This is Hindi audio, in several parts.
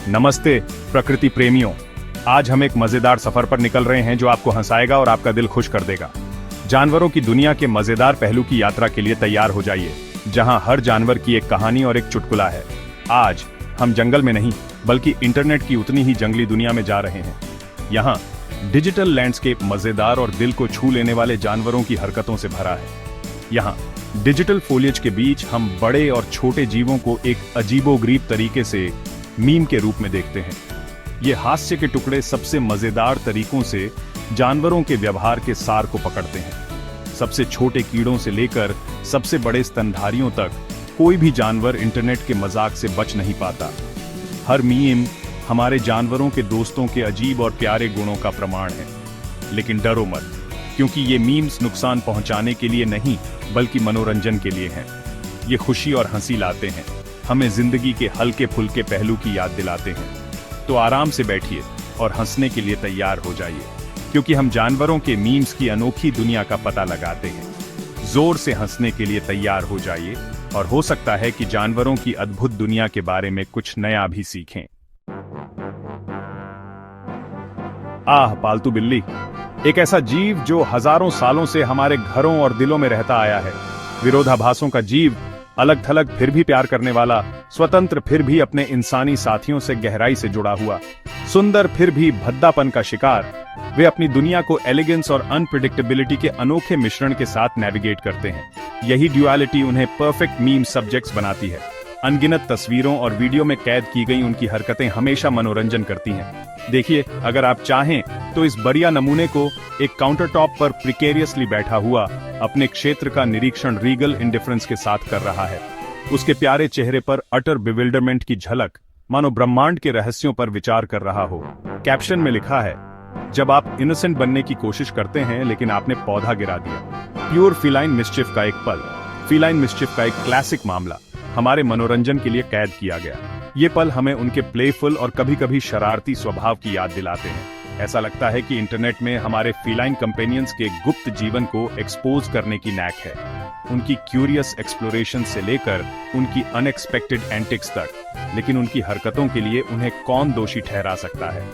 नमस्ते प्रकृति प्रेमियों। आज हम एक मजेदार सफर पर निकल रहे हैं जो आपको हंसाएगा और आपका दिल खुश कर देगा। जानवरों की दुनिया के मजेदार पहलू की यात्रा के लिए तैयार हो जाइए, जहां हर जानवर की एक कहानी और एक चुटकुला है। आज हम जंगल में नहीं बल्कि इंटरनेट की उतनी ही जंगली दुनिया में जा रहे हैं। यहाँ डिजिटल लैंडस्केप मजेदार और दिल को छू लेने वाले जानवरों की हरकतों से भरा है। यहाँ डिजिटल फोलियज के बीच हम बड़े और छोटे जीवों को एक अजीबोगरीब तरीके से मीम के रूप में देखते हैं। ये हास्य के टुकड़े सबसे मजेदार तरीकों से जानवरों के व्यवहार के सार को पकड़ते हैं। सबसे छोटे कीड़ों से लेकर सबसे बड़े स्तनधारियों तक कोई भी जानवर इंटरनेट के मजाक से बच नहीं पाता। हर मीम हमारे जानवरों के दोस्तों के अजीब और प्यारे गुणों का प्रमाण है। लेकिन डरो मत, क्योंकि ये मीम्स नुकसान पहुंचाने के लिए नहीं बल्कि मनोरंजन के लिए हैं। ये खुशी और हंसी लाते हैं, हमें जिंदगी के हल्के फुल्के पहलू की याद दिलाते हैं। तो आराम से बैठिए और हंसने के लिए तैयार हो जाइए, क्योंकि हम जानवरों के मीम्स की अनोखी दुनिया का पता लगाते हैं। जोर से हंसने के लिए तैयार हो जाइए और हो सकता है कि जानवरों की अद्भुत दुनिया के बारे में कुछ नया भी सीखें। पालतू बिल्ली एक ऐसा जीव जो हजारों सालों से हमारे घरों और दिलों में रहता आया है। विरोधाभासों का जीव, अलग थलग फिर भी प्यार करने वाला, स्वतंत्र फिर भी अपने इंसानी साथियों से गहराई से जुड़ा हुआ, सुंदर फिर भी भद्दापन का शिकार। वे अपनी दुनिया को एलिगेंस और अनप्रिडिक्टेबिलिटी के अनोखे मिश्रण के साथ नेविगेट करते हैं। यही ड्युअलिटी उन्हें परफेक्ट मीम सब्जेक्ट्स बनाती है। अनगिनत तस्वीरों और वीडियो में कैद की गई उनकी हरकतें हमेशा मनोरंजन करती हैं। देखिए, अगर आप चाहें तो इस बढ़िया नमूने को एक काउंटर टॉप पर प्रिकेरियसली बैठा हुआ अपने क्षेत्र का निरीक्षण रीगल इंडिफरेंस के साथ कर रहा है। उसके प्यारे चेहरे पर अटर बिविल्डरमेंट की झलक, मानो ब्रह्मांड के रहस्यों पर विचार कर रहा हो। कैप्शन में लिखा है, जब आप इनोसेंट बनने की कोशिश करते हैं लेकिन आपने पौधा गिरा दिया। प्योर फीलाइन मिस्चिफ का एक पल, फीलाइन मिस्चिफ का एक क्लासिक मामला हमारे मनोरंजन के लिए कैद किया गया। ये पल हमें उनके प्लेफुल और कभी-कभी शरारती स्वभाव की याद दिलाते हैं। ऐसा लगता है कि इंटरनेट में हमारे फीलाइन कंपेनियंस के गुप्त जीवन को एक्सपोज करने की नैक है। उनकी क्यूरियस एक्सप्लोरेशन से लेकर उनकी अनएक्सपेक्टेड एंटिक्स तक। लेकिन उनकी हरकतों के लिए उन्हें कौन दोषी ठहरा सकता है?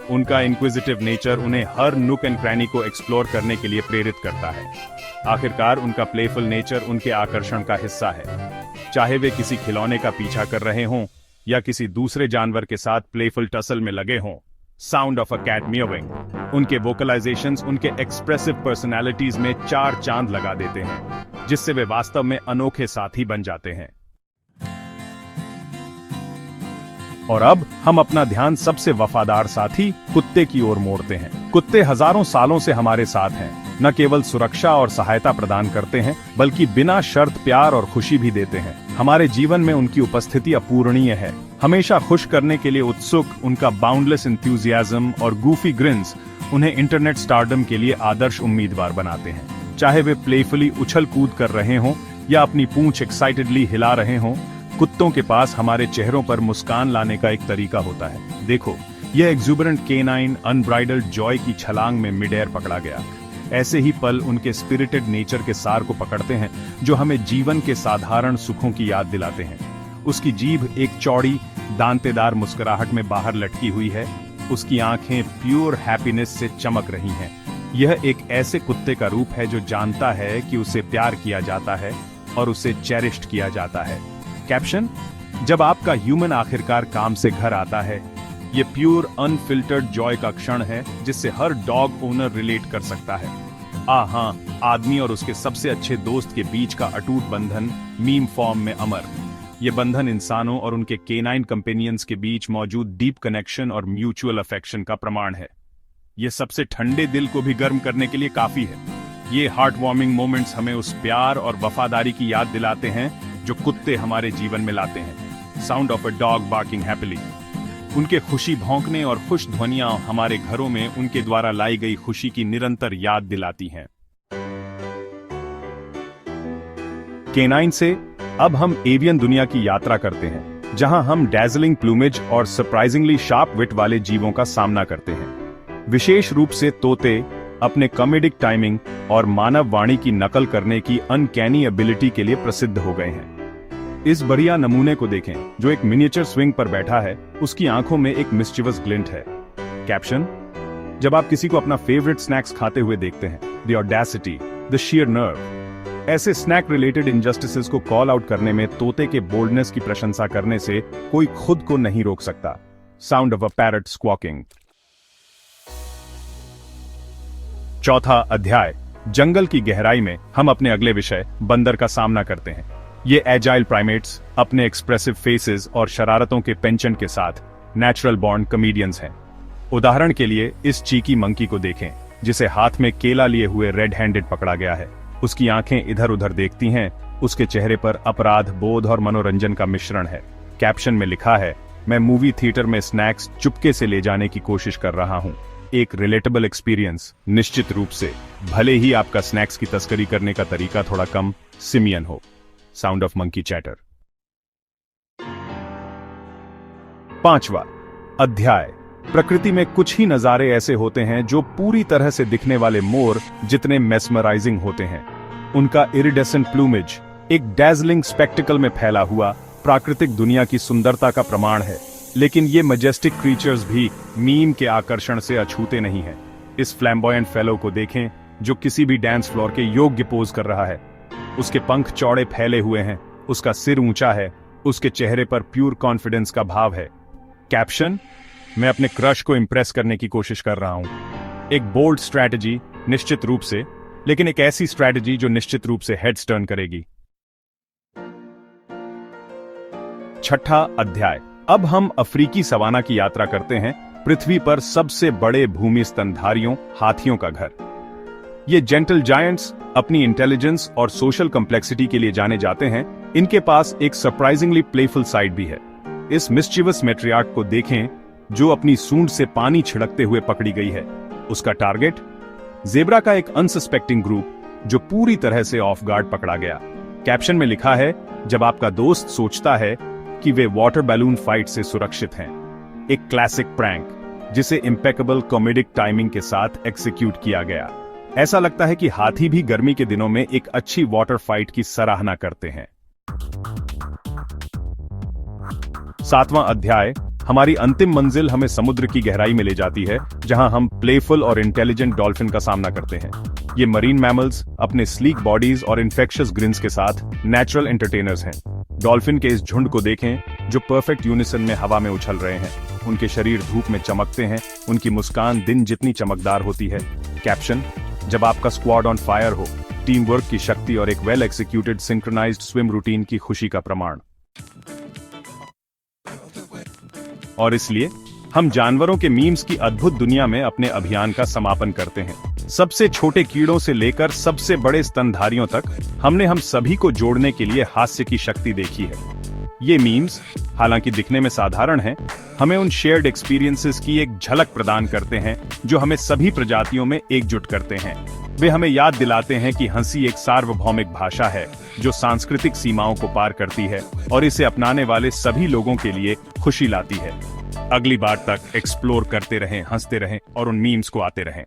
उनका इंक्विजिटिव नेचर उन्हें हर नुक एंड क्रैनी को एक्सप्लोर करने के लिए प्रेरित करता है। आखिरकार उनका प्लेफुल नेचर उनके आकर्षण का हिस्सा है। चाहे वे किसी खिलौने का पीछा कर रहे हों या किसी दूसरे जानवर के साथ प्लेफुल टसल में लगे हों। साउंड ऑफ अ कैट मियाविंग, उनके वोकलाइजेशंस उनके एक्सप्रेसिव पर्सनालिटीज में चार चांद लगा देते हैं, जिससे वे वास्तव में अनोखे साथी बन जाते हैं। और अब हम अपना ध्यान सबसे वफादार साथी कुत्ते की ओर मोड़ते हैं। कुत्ते हजारों सालों से हमारे साथ हैं। न केवल सुरक्षा और सहायता प्रदान करते हैं बल्कि बिना शर्त प्यार और खुशी भी देते हैं। हमारे जीवन में उनकी उपस्थिति अपूरणीय है। हमेशा खुश करने के लिए उत्सुक उनका बाउंडलेस एंथुसियाज्म और गूफी ग्रिन्स उन्हें इंटरनेट स्टारडम के लिए आदर्श उम्मीदवार बनाते हैं। चाहे वे प्लेफुली उछल कूद कर रहे हों या अपनी पूंछ एक्साइटेडली हिला रहे हों, कुत्तों के पास हमारे चेहरों पर मुस्कान लाने का एक तरीका होता है। देखो, यह एक्सुबरेंट केनाइन अनब्राइडल्ड जॉय की छलांग में मिड एयर पकड़ा गया। ऐसे ही पल उनके स्पिरिटेड नेचर के सार को पकड़ते हैं, जो हमें जीवन के साधारण सुखों की याद दिलाते हैं। उसकी जीभ एक चौड़ी दांतेदार मुस्कुराहट में बाहर लटकी हुई है। उसकी आंखें प्योर हैप्पीनेस से चमक रही हैं। यह एक ऐसे कुत्ते का रूप है जो जानता है कि उसे प्यार किया जाता है और उसे चेरिश्ड किया जाता है। कैप्शन, जब आपका ह्यूमन आखिरकार काम से घर आता है, ये प्योर अनफिल्टर्ड जॉय का क्षण है जिससे हर डॉग ओनर रिलेट कर सकता है। हाँ, आदमी और उसके सबसे अच्छे दोस्त के बीच का अटूट बंधन मीम फॉर्म में अमर। ये बंधन इंसानों और उनके केनाइन कंपेनियंस के बीच मौजूद डीप कनेक्शन और म्यूचुअल अफेक्शन का प्रमाण है। ये सबसे ठंडे दिल को भी गर्म करने के लिए काफी है। ये हार्ट वार्मिंग मोमेंट्स हमें उस प्यार और वफादारी की याद दिलाते हैं जो कुत्ते हमारे जीवन में लाते हैं। Sound of a dog barking happily, उनके खुशी भौंकने और खुश ध्वनियां हमारे घरों में उनके द्वारा लाई गई खुशी की निरंतर याद दिलाती हैं। केनाइन से अब हम एवियन दुनिया की यात्रा करते हैं, जहां हम डैज़लिंग प्लूमेज और सरप्राइजिंगली शार्प विट वाले जीवों का सामना करते हैं। विशेष रूप से तोते अपने कॉमेडिक टाइमिंग और मानव वाणी की नकल करने की अनकैनी एबिलिटी के लिए प्रसिद्ध हो गए हैं। इस बढ़िया नमूने को देखें जो एक मिनिएचर स्विंग पर बैठा है, उसकी आंखों में एक मिस्चिवस ग्लिंट है। कैप्शन: जब आप किसी को अपना फेवरेट स्नैक्स खाते हुए देखते हैं, the audacity, the sheer nerve। ऐसे स्नैक रिलेटेड इनजस्टिसेस को कॉल आउट करने में तोते के बोल्डनेस की प्रशंसा करने से कोई खुद को नहीं रोक सकता। Sound of a parrot squawking. चौथा अध्याय, जंगल की गहराई में हम अपने अगले विषय बंदर का सामना करते हैं। ये एजाइल प्राइमेट्स अपने एक्सप्रेसिव फेसेस और शरारतों के पेंचन के साथ नेचुरल बॉर्न कॉमेडियंस हैं। उदाहरण के लिए इस चीकी मंकी को देखें, जिसे हाथ में केला लिए हुए रेड हैंडेड पकड़ा गया है। उसकी आंखें इधर उधर देखती हैं, उसके चेहरे पर अपराध बोध और मनोरंजन का मिश्रण है। कैप्शन में लिखा है, मैं मूवी थिएटर में स्नैक्स चुपके से ले जाने की कोशिश कर रहा हूं। एक रिलेटेबल एक्सपीरियंस निश्चित रूप से, भले ही आपका स्नैक्स की तस्करी करने का तरीका थोड़ा कम सिमियन हो। Sound of monkey chatter. पांचवा अध्याय, प्रकृति में कुछ ही नजारे ऐसे होते हैं जो पूरी तरह से दिखने वाले मोर जितने मेस्मराइजिंग होते हैं। उनका इरिडेसेंट प्लूमेज एक डैज़लिंग स्पेक्टिकल में फैला हुआ प्राकृतिक दुनिया की सुंदरता का प्रमाण है। लेकिन ये मैजेस्टिक क्रीचर्स भी मीम के आकर्षण से अछूते नहीं हैं। इस फ्लैम्बॉयंट फेलो को देखें जो किसी भी डांस फ्लोर के योग्य पोज कर रहा है। उसके पंख चौड़े फैले हुए हैं, उसका सिर ऊंचा है, उसके चेहरे पर प्योर कॉन्फिडेंस का भाव है। कैप्शन: मैं अपने क्रश को इंप्रेस करने की कोशिश कर रहा हूं। एक बोल्ड स्ट्रैटेजी निश्चित रूप से, लेकिन एक ऐसी स्ट्रैटेजी जो निश्चित रूप से हेड्स टर्न करेगी। छठा अध्याय, अब हम अफ्रीकी सवाना की यात्रा करते हैं, पृथ्वी पर सबसे बड़े भूमि स्तनधारियों हाथियों का घर। ये जेंटल जायंट्स अपनी इंटेलिजेंस और सोशल कॉम्प्लेक्सिटी के लिए जाने जाते हैं। इनके पास एक सरप्राइजिंगली प्लेफुल साइड भी है। इस मिस्चीवस मैट्रियार्क को देखें जो अपनी सूंड से पानी छिड़कते हुए पकड़ी गई है। उसका टारगेट ज़ेब्रा का एक अनसस्पेक्टिंग ग्रुप जो पूरी तरह से ऑफ गार्ड पकड़ा गया। कैप्शन में लिखा है, जब आपका दोस्त सोचता है कि वे वाटर बैलून फाइट से सुरक्षित हैं। एक क्लासिक प्रैंक जिसे इम्पेकेबल कॉमेडिक टाइमिंग के साथ एग्जीक्यूट किया गया। ऐसा लगता है कि हाथी भी गर्मी के दिनों में एक अच्छी वाटर फाइट की सराहना करते हैं। सातवां अध्याय, हमारी अंतिम मंजिल हमें समुद्र की गहराई में ले जाती है, जहां हम प्लेफुल और इंटेलिजेंट डॉल्फिन का सामना करते हैं। ये मरीन मैमल्स अपने स्लीक बॉडीज और इन्फेक्शियस ग्रिन्स के साथ नेचुरल एंटरटेनर्स हैं। डॉल्फिन के इस झुंड को देखें जो परफेक्ट यूनिसन में हवा में उछल रहे हैं। उनके शरीर धूप में चमकते हैं, उनकी मुस्कान दिन जितनी चमकदार होती है। कैप्शन: जब आपका स्क्वाड ऑन फायर हो, टीम वर्क की शक्ति और एक well executed synchronised swim routine की खुशी का प्रमाण। और इसलिए हम जानवरों के मीम्स की अद्भुत दुनिया में अपने अभियान का समापन करते हैं। सबसे छोटे कीड़ों से लेकर सबसे बड़े स्तनधारियों तक हमने हम सभी को जोड़ने के लिए हास्य की शक्ति देखी है। ये मीम्स, हालांकि दिखने में साधारण हैं, हमें उन शेयर्ड एक्सपीरियंसेस की एक झलक प्रदान करते हैं जो हमें सभी प्रजातियों में एकजुट करते हैं। वे हमें याद दिलाते हैं कि हंसी एक सार्वभौमिक भाषा है जो सांस्कृतिक सीमाओं को पार करती है और इसे अपनाने वाले सभी लोगों के लिए खुशी लाती है। अगली बार तक एक्सप्लोर करते रहें, हंसते रहें और उन मीम्स को आते रहें।